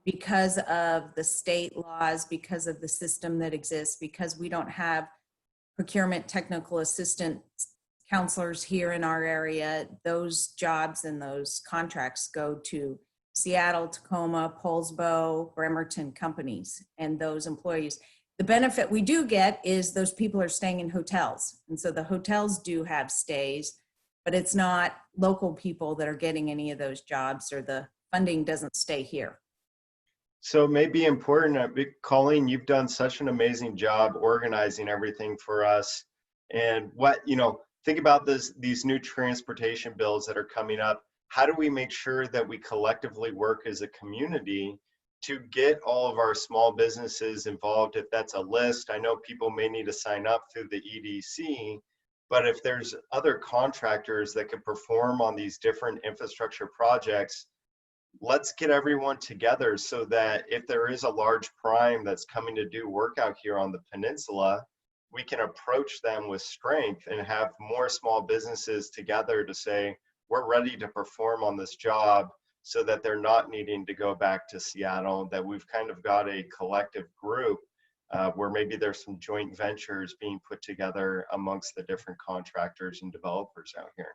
because of the state laws, because of the system that exists, because we don't have procurement technical assistant counselors here in our area. Those jobs and those contracts go to Seattle, Tacoma, Poulsbo, Bremerton companies and those employees. The benefit we do get is those people are staying in hotels. And so the hotels do have stays, but it's not local people that are getting any of those jobs, or the funding doesn't stay here. So it may be important, Colleen, you've done such an amazing job organizing everything for us. And what, think about these new transportation bills that are coming up. How do we make sure that we collectively work as a community to get all of our small businesses involved? If that's a list, I know people may need to sign up through the EDC, but if there's other contractors that can perform on these different infrastructure projects, let's get everyone together so that if there is a large prime that's coming to do work out here on the peninsula, we can approach them with strength and have more small businesses together to say, we're ready to perform on this job, so that they're not needing to go back to Seattle, that we've kind of got a collective group where maybe there's some joint ventures being put together amongst the different contractors and developers out here.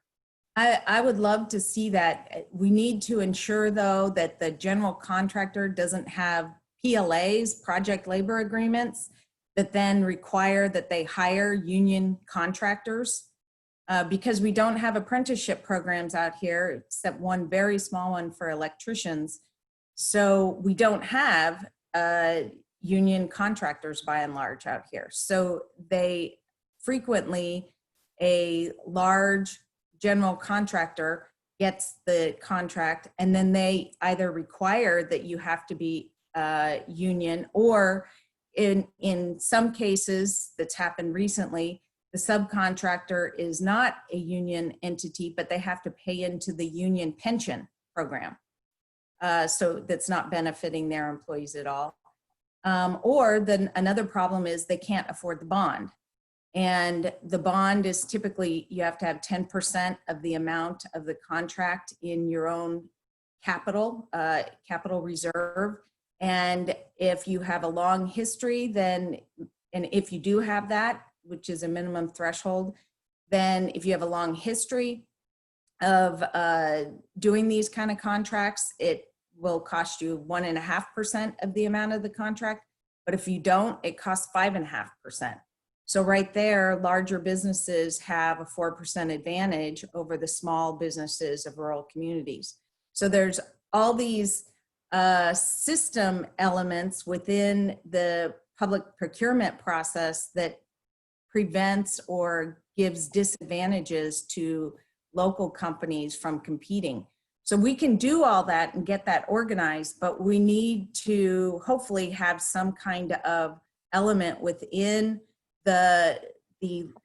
I would love to see that. We need to ensure, though, that the general contractor doesn't have PLAs, project labor agreements, that then require that they hire union contractors, because we don't have apprenticeship programs out here, except one very small one for electricians. So we don't have union contractors by and large out here. So they frequently, a large general contractor gets the contract, and then they either require that you have to be union, or in some cases that's happened recently, the subcontractor is not a union entity, but they have to pay into the union pension program. So that's not benefiting their employees at all. Or then another problem is they can't afford the bond. And the bond is typically, you have to have 10% of the amount of the contract in your own capital reserve. And if you have a long history, then, and if you do have that, which is a minimum threshold, then if you have a long history of doing these kind of contracts, it will cost you 1.5% of the amount of the contract. But if you don't, it costs 5.5%. So right there, larger businesses have a 4% advantage over the small businesses of rural communities. So there's all these system elements within the public procurement process that prevents or gives disadvantages to local companies from competing. So we can do all that and get that organized, but we need to hopefully have some kind of element within the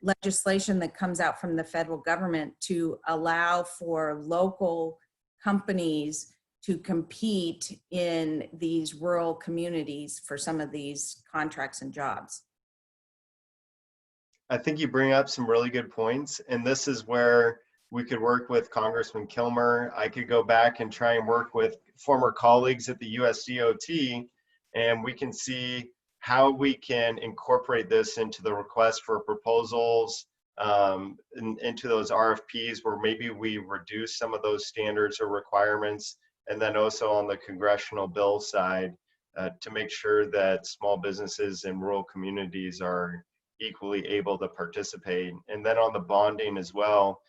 legislation that comes out from the federal government to allow for local companies to compete in these rural communities for some of these contracts and jobs. I think you bring up some really good points, and this is where we could work with Congressman Kilmer. I could go back and try and work with former colleagues at the USDOT, and we can see how we can incorporate this into the request for proposals, into those RFPs, where maybe we reduce some of those standards or requirements, and then also on the congressional bill side to make sure that small businesses in rural communities are equally able to participate. And then on the bonding as well,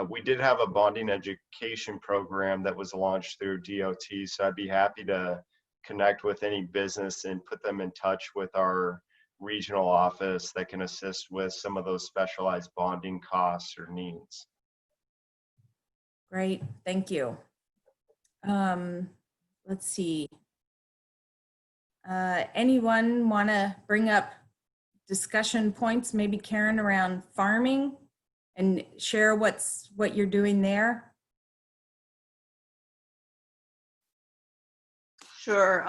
we did have a bonding education program that was launched through DOT, so I'd be happy to connect with any business and put them in touch with our regional office that can assist with some of those specialized bonding costs or needs. Great, thank you. Let's see. Anyone want to bring up discussion points, maybe Karen, around farming and share what you're doing there? Sure.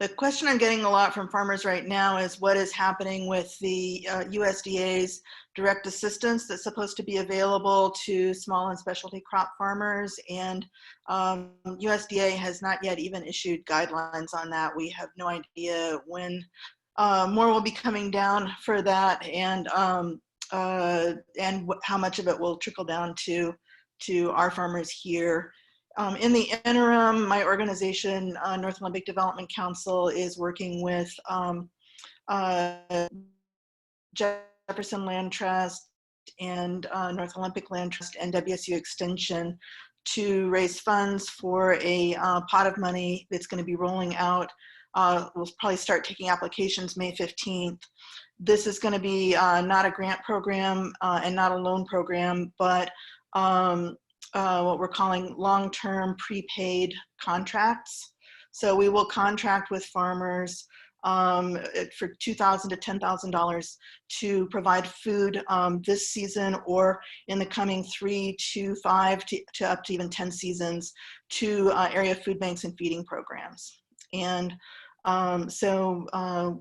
The question I'm getting a lot from farmers right now is what is happening with the USDA's direct assistance that's supposed to be available to small and specialty crop farmers. And USDA has not yet even issued guidelines on that. We have no idea when more will be coming down for that, and how much of it will trickle down to our farmers here. In the interim, my organization, North Olympic Development Council, is working with Jefferson Land Trust and North Olympic Land Trust and WSU Extension to raise funds for a pot of money that's going to be rolling out. We'll probably start taking applications May 15th. This is going to be not a grant program and not a loan program, but what we're calling long-term prepaid contracts. So we will contract with farmers for $2,000 to $10,000 to provide food this season, or in the coming 3 to 5 to up to even 10 seasons, to area food banks and feeding programs. And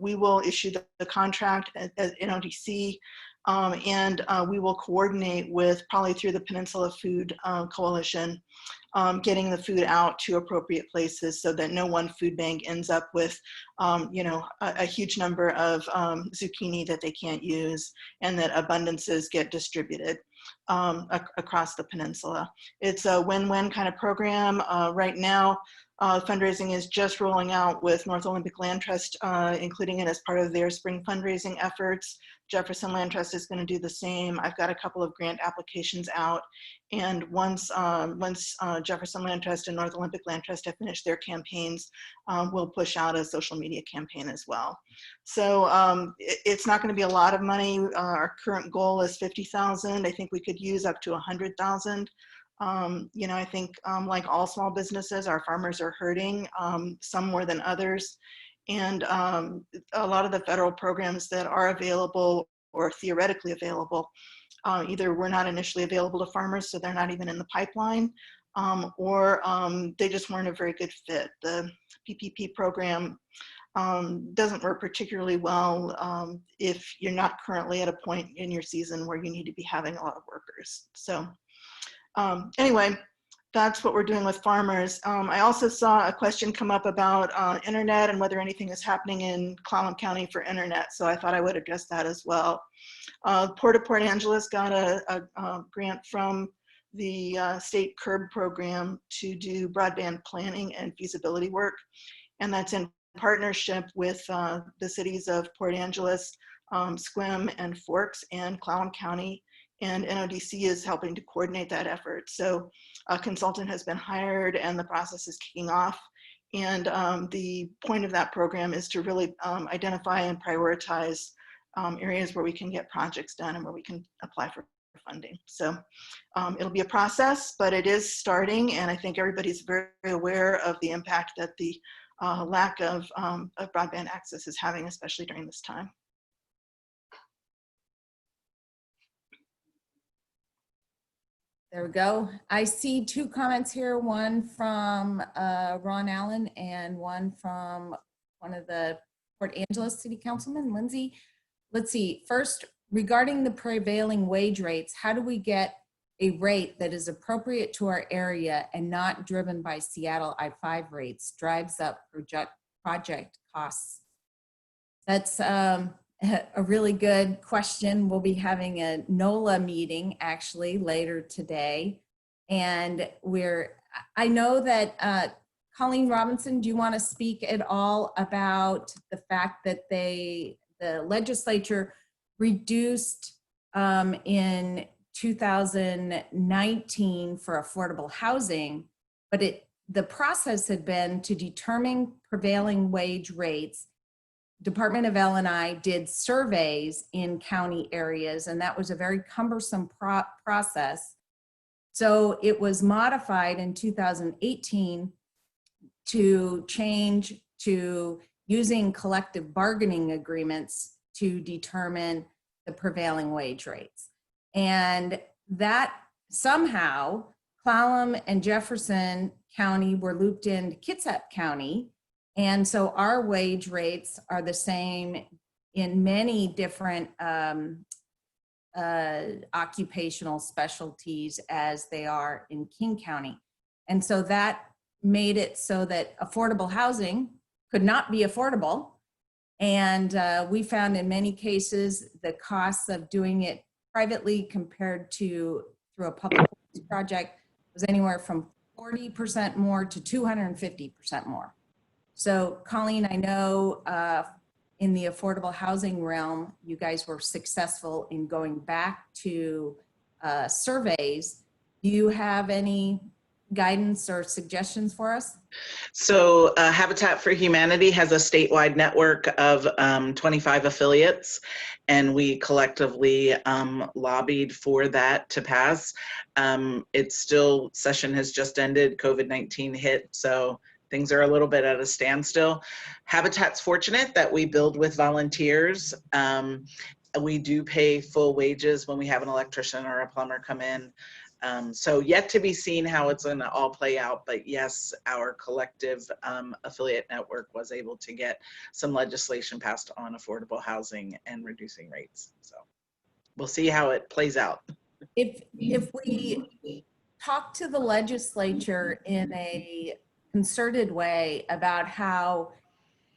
we will issue the contract at NODC. And we will coordinate with, probably through the Peninsula Food Coalition, getting the food out to appropriate places so that no one food bank ends up with, a huge number of zucchini that they can't use, and that abundances get distributed across the peninsula. It's a win-win kind of program. Right now, fundraising is just rolling out with North Olympic Land Trust, including it as part of their spring fundraising efforts. Jefferson Land Trust is going to do the same. I've got a couple of grant applications out, and once Jefferson Land Trust and North Olympic Land Trust have finished their campaigns, we'll push out a social media campaign as well. So it's not going to be a lot of money. Our current goal is $50,000. I think we could use up to $100,000. I think like all small businesses, our farmers are hurting, some more than others. And a lot of the federal programs that are available or theoretically available, either were not initially available to farmers, so they're not even in the pipeline, or they just weren't a very good fit. The PPP program doesn't work particularly well if you're not currently at a point in your season where you need to be having a lot of workers. So anyway, that's what we're doing with farmers. I also saw a question come up about internet and whether anything is happening in Clallam County for internet. So I thought I would address that as well. Port of Port Angeles got a grant from the state CURB program to do broadband planning and feasibility work. And that's in partnership with the cities of Port Angeles, Sequim and Forks, and Clallam County. And NODC is helping to coordinate that effort. So a consultant has been hired and the process is kicking off. And the point of that program is to really identify and prioritize areas where we can get projects done and where we can apply for funding. So it'll be a process, but it is starting. And I think everybody's very aware of the impact that the lack of broadband access is having, especially during this time. There we go. I see two comments here, one from Ron Allen and one from one of the Port Angeles City Councilman, Lindsay. Let's see, first, regarding the prevailing wage rates, how do we get a rate that is appropriate to our area and not driven by Seattle I-5 rates, drives up project costs? That's a really good question. We'll be having a NOLA meeting actually later today. And I know that Colleen Robinson, do you want to speak at all about the fact that the legislature reduced in 2019 for affordable housing, but the process had been to determine prevailing wage rates. Department of L&I did surveys in county areas, and that was a very cumbersome process. So it was modified in 2018 to change to using collective bargaining agreements to determine the prevailing wage rates. And that somehow Clallam and Jefferson County were looped into Kitsap County. And so our wage rates are the same in many different occupational specialties as they are in King County. And so that made it so that affordable housing could not be affordable. And we found in many cases the costs of doing it privately compared to through a public project was anywhere from 40% more to 250% more. So Colleen, I know in the affordable housing realm, you guys were successful in going back to surveys. Do you have any guidance or suggestions for us? So Habitat for Humanity has a statewide network of 25 affiliates, and we collectively lobbied for that to pass. It's still, session has just ended, COVID-19 hit, so things are a little bit at a standstill. Habitat's fortunate that we build with volunteers. We do pay full wages when we have an electrician or a plumber come in. So yet to be seen how it's going to all play out, but yes, our collective affiliate network was able to get some legislation passed on affordable housing and reducing rates. So we'll see how it plays out. If we talk to the legislature in a concerted way about how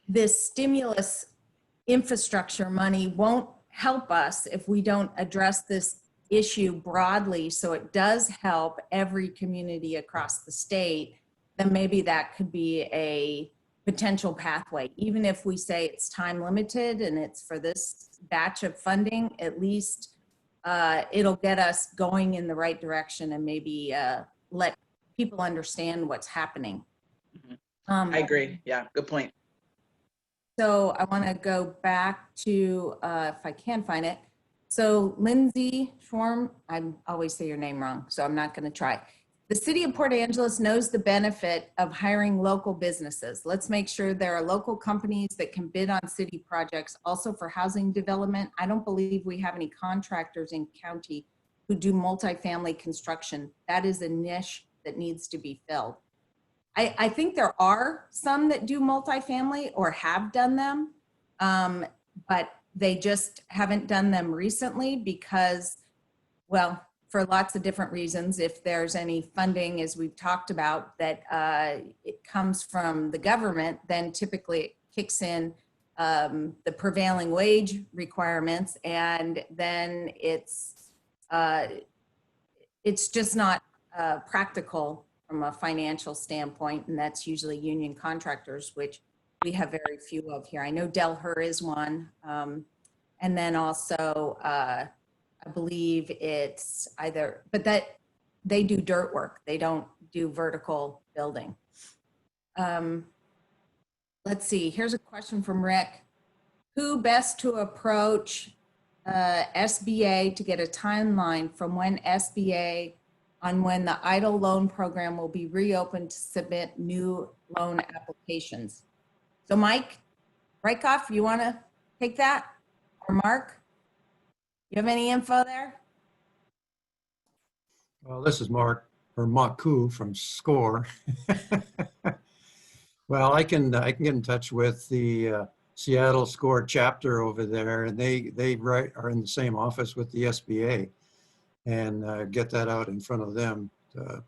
this stimulus infrastructure money won't help us if we don't address this issue broadly, so it does help every community across the state, then maybe that could be a potential pathway. Even if we say it's time limited and it's for this batch of funding, at least it'll get us going in the right direction and maybe let people understand what's happening. I agree. Yeah, good point. So I want to go back to, if I can find it. So Lindsay Schwarm, I always say your name wrong, so I'm not going to try. The city of Port Angeles knows the benefit of hiring local businesses. Let's make sure there are local companies that can bid on city projects, also for housing development. I don't believe we have any contractors in county who do multifamily construction. That is a niche that needs to be filled. I think there are some that do multifamily or have done them, but they just haven't done them recently because, well, for lots of different reasons. If there's any funding, as we've talked about, that it comes from the government, then typically it kicks in the prevailing wage requirements, and then it's just not practical from a financial standpoint, and that's usually union contractors, which we have very few of here. I know Delher is one. And then also, I believe it's either, but that they do dirt work. They don't do vertical building. Let's see, here's a question from Rick. Who best to approach SBA to get a timeline from when SBA on when the EIDL loan program will be reopened to submit new loan applications? So Mike Rykoff, you want to take that? Or Mark? You have any info there? Well, this is Mark, or Maku from SCORE. Well, I can get in touch with the Seattle SCORE chapter over there, and they are in the same office with the SBA, and get that out in front of them to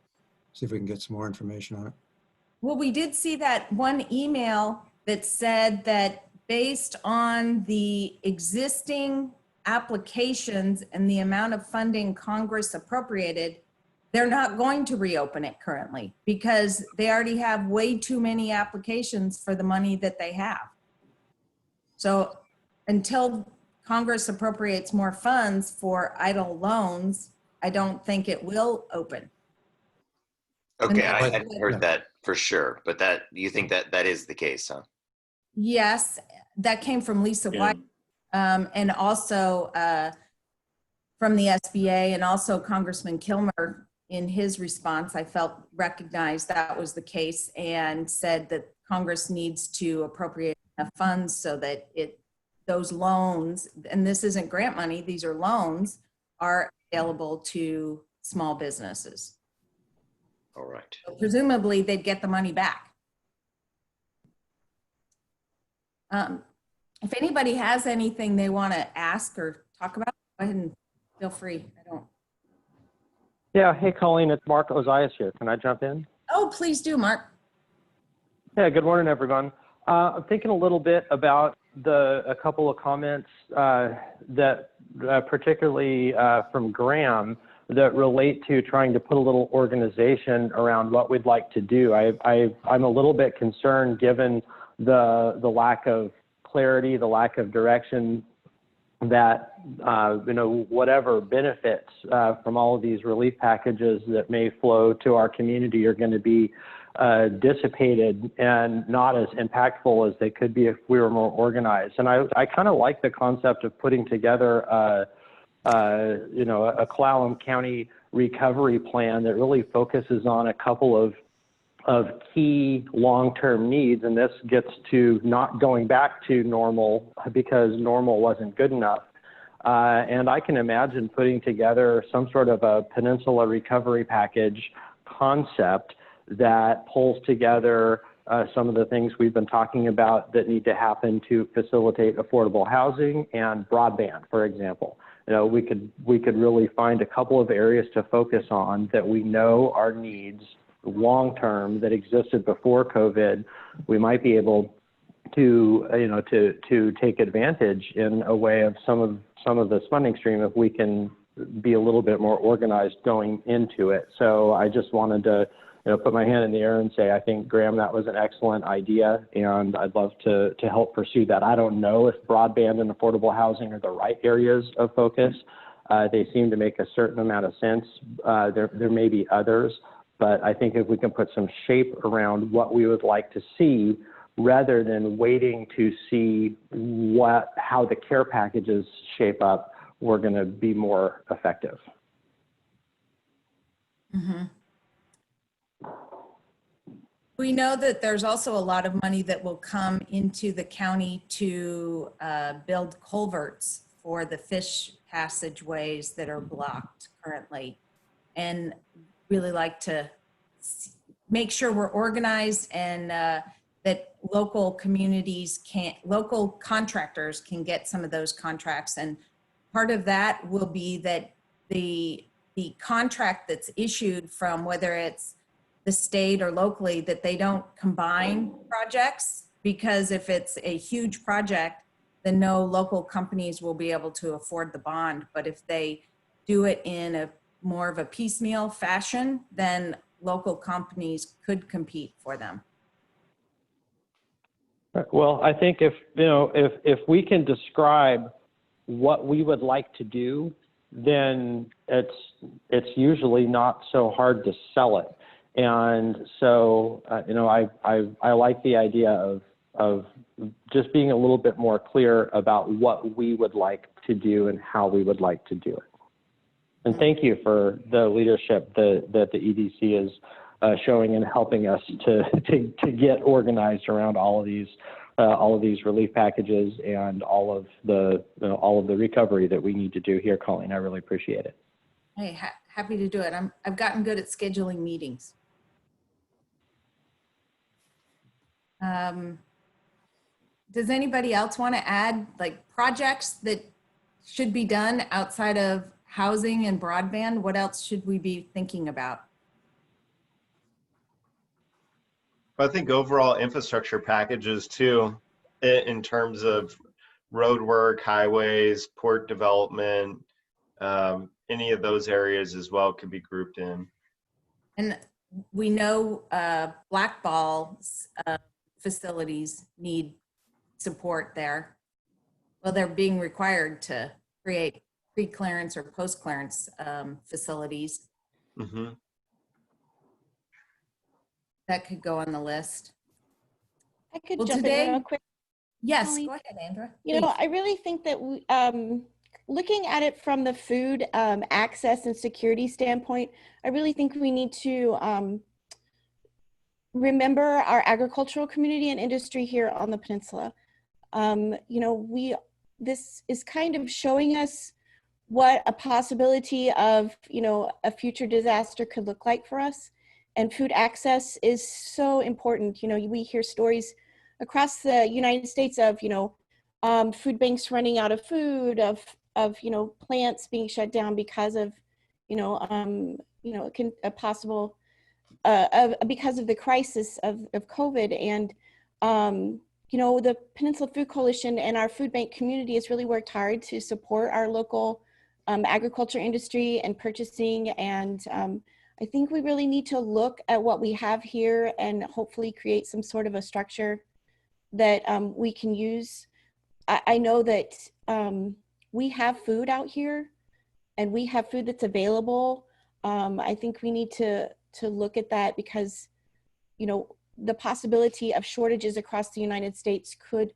see if we can get some more information on it. Well, we did see that one email that said that based on the existing applications and the amount of funding Congress appropriated, they're not going to reopen it currently because they already have way too many applications for the money that they have. So until Congress appropriates more funds for EIDL loans, I don't think it will open. Okay, I hadn't heard that for sure, but that you think that is the case, huh? Yes, that came from Lisa White, and also from the SBA, and also Congressman Kilmer in his response, I felt recognized that was the case and said that Congress needs to appropriate enough funds so that those loans, and this isn't grant money, these are loans, are available to small businesses. All right. So presumably they'd get the money back. If anybody has anything they want to ask or talk about, go ahead and feel free. Yeah, hey Colleen, it's Mark Ozias here. Can I jump in? Oh, please do, Mark. Yeah, good morning, everyone. I'm thinking a little bit about a couple of comments that particularly from Graham that relate to trying to put a little organization around what we'd like to do. I'm a little bit concerned given the lack of clarity, the lack of direction that, whatever benefits from all of these relief packages that may flow to our community are going to be dissipated and not as impactful as they could be if we were more organized. And I kind of like the concept of putting together a Clallam County recovery plan that really focuses on a couple of key long-term needs. And this gets to not going back to normal because normal wasn't good enough. And I can imagine putting together some sort of a peninsula recovery package concept that pulls together some of the things we've been talking about that need to happen to facilitate affordable housing and broadband, for example. We could really find a couple of areas to focus on that we know are needs long-term that existed before COVID. We might be able to take advantage in a way of some of this funding stream if we can be a little bit more organized going into it. So I just wanted to put my hand in the air and say, I think, Graham, that was an excellent idea, and I'd love to help pursue that. I don't know if broadband and affordable housing are the right areas of focus. They seem to make a certain amount of sense. There may be others, but I think if we can put some shape around what we would like to see, rather than waiting to see how the care packages shape up, we're going to be more effective. Mm-hmm. We know that there's also a lot of money that will come into the county to build culverts for the fish passageways that are blocked currently, and really like to make sure we're organized and that local contractors can get some of those contracts. And part of that will be that the contract that's issued from whether it's the state or locally, that they don't combine projects, because if it's a huge project, then no local companies will be able to afford the bond. But if they do it in a more of a piecemeal fashion, then local companies could compete for them. Well, I think if we can describe what we would like to do, then it's usually not so hard to sell it. And so, I like the idea of just being a little bit more clear about what we would like to do and how we would like to do it. And thank you for the leadership that the EDC is showing and helping us to get organized around all of these relief packages and all of the recovery that we need to do here, Colleen. I really appreciate it. Hey, happy to do it. I've gotten good at scheduling meetings. Does anybody else want to add like projects that should be done outside of housing and broadband? What else should we be thinking about? I think overall infrastructure packages too, in terms of road work, highways, port development, any of those areas as well could be grouped in. And we know blackball facilities need support there. Well, they're being required to create pre-clearance or post-clearance facilities. Mm-hmm. That could go on the list. I could Well, jump today- in real quick. Yes, Colleen? go ahead, Andra. You know, Please. I really think that looking at it from the food access and security standpoint, I really think we need to remember our agricultural community and industry here on the peninsula. You know, this is kind of showing us what a possibility of, you know, a future disaster could look like for us. And food access is so important. You know, we hear stories across the United States of, you know, food banks running out of food, of you know, plants being shut down because of, you know, a possible because of the crisis of COVID. And you know, the Peninsula Food Coalition and our food bank community has really worked hard to support our local agriculture industry and purchasing. And I think we really need to look at what we have here and hopefully create some sort of a structure that we can use. I know that we have food out here and we have food that's available. I think we need to look at that because, you know, the possibility of shortages across the United States could,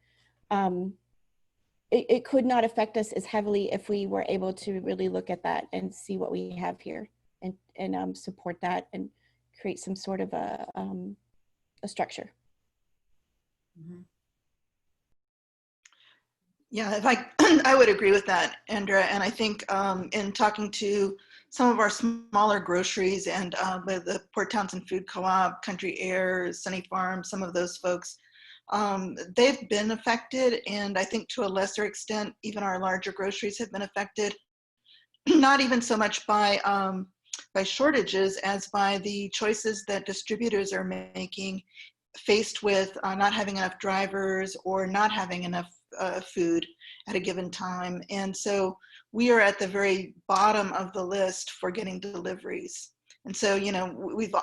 it could not affect us as heavily if we were able to really look at that and see what we have here and support that and create some sort of a structure. Mm-hmm. Yeah, I would agree with that, Andrea. And I think in talking to some of our smaller groceries and with the Port Townsend Food Co-op, Country Air, Sunny Farm, some of those folks, they've been affected. And I think to a lesser extent, even our larger groceries have been affected, not even so much by shortages as by the choices that distributors are making faced with not having enough drivers or not having enough food at a given time. And so we are at the very bottom of the list for getting deliveries. And so, you know,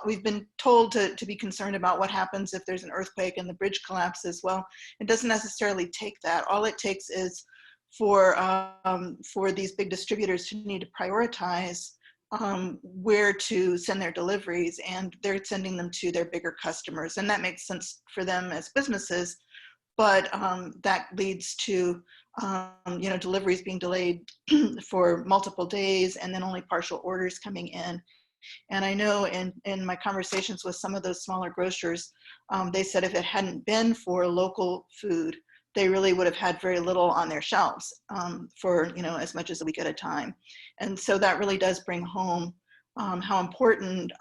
we've been told to be concerned about what happens if there's an earthquake and the bridge collapses. Well, it doesn't necessarily take that. All it takes is for these big distributors to need to prioritize where to send their deliveries, and they're sending them to their bigger customers. And that makes sense for them as businesses, but that leads to you know, deliveries being delayed for multiple days and then only partial orders coming in. And I know in my conversations with some of those smaller grocers, they said if it hadn't been for local food, they really would have had very little on their shelves for, you know, as much as a week at a time. And so that really does bring home how important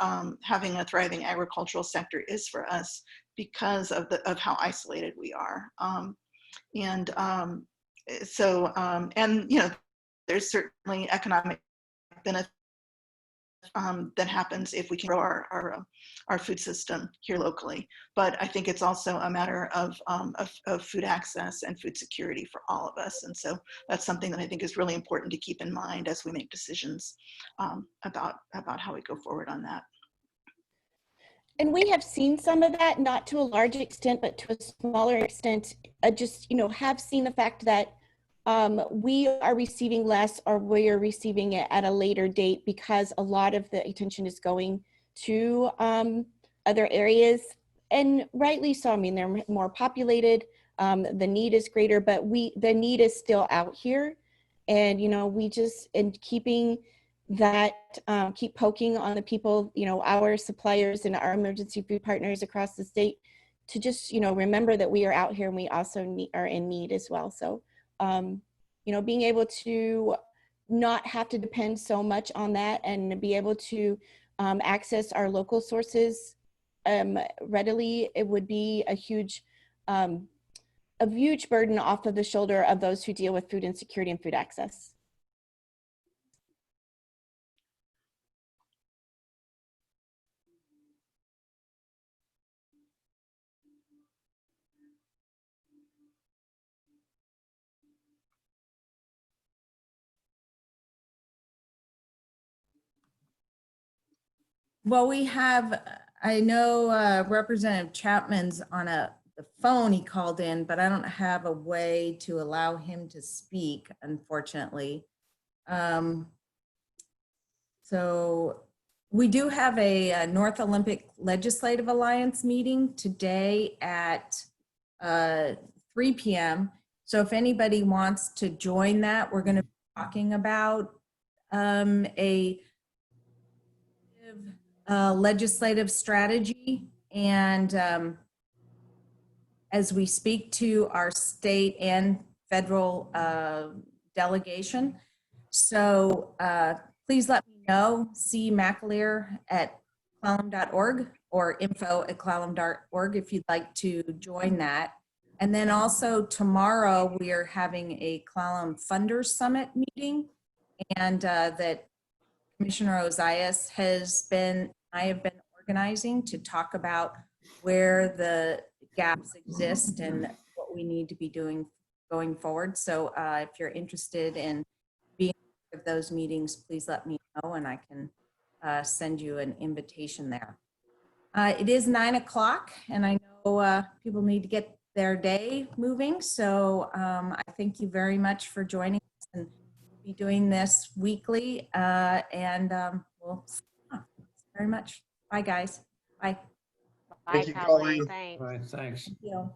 having a thriving agricultural sector is for us because of how isolated we are. And you know, there's certainly economic benefit that happens if we can grow our food system here locally. But I think it's also a matter of food access and food security for all of us. And so that's something that I think is really important to keep in mind as we make decisions about how we go forward on that. And we have seen some of that, not to a large extent, but to a smaller extent, just, you know, have seen the fact that we are receiving less, or we are receiving it at a later date because a lot of the attention is going to other areas, and rightly so. I mean, they're more populated, the need is greater, but the need is still out here. And, you know, we just, and keeping that, keep poking on the people, you know, our suppliers and our emergency food partners across the state to just, you know, remember that we are out here and we also are in need as well. So, you know, being able to not have to depend so much on that and be able to access our local sources readily, it would be a huge burden off of the shoulder of those who deal with food insecurity and food access. Well, we have, I know Representative Chapman's on the phone, he called in, but I don't have a way to allow him to speak, unfortunately. So we do have a North Olympic Legislative Alliance meeting today at 3 p.m. So if anybody wants to join that, we're going to be talking about a legislative strategy, and as we speak to our state and federal delegation. So please let me know, C. McAleer at clallam.org or info@clallam.org if you'd like to join that. And then also tomorrow we are having a Clallam Funders Summit meeting, and that Commissioner Ozias I have been organizing to talk about where the gaps exist and what we need to be doing going forward. So if you're interested in being part of those meetings, please let me know and I can send you an invitation there. It is 9 o'clock and I know people need to get their day moving. So I thank you very much for joining us, and we'll be doing this weekly we'll thanks very much. Bye guys. Bye. Thank you, Colleen. Thanks. All right, thanks. Thank you.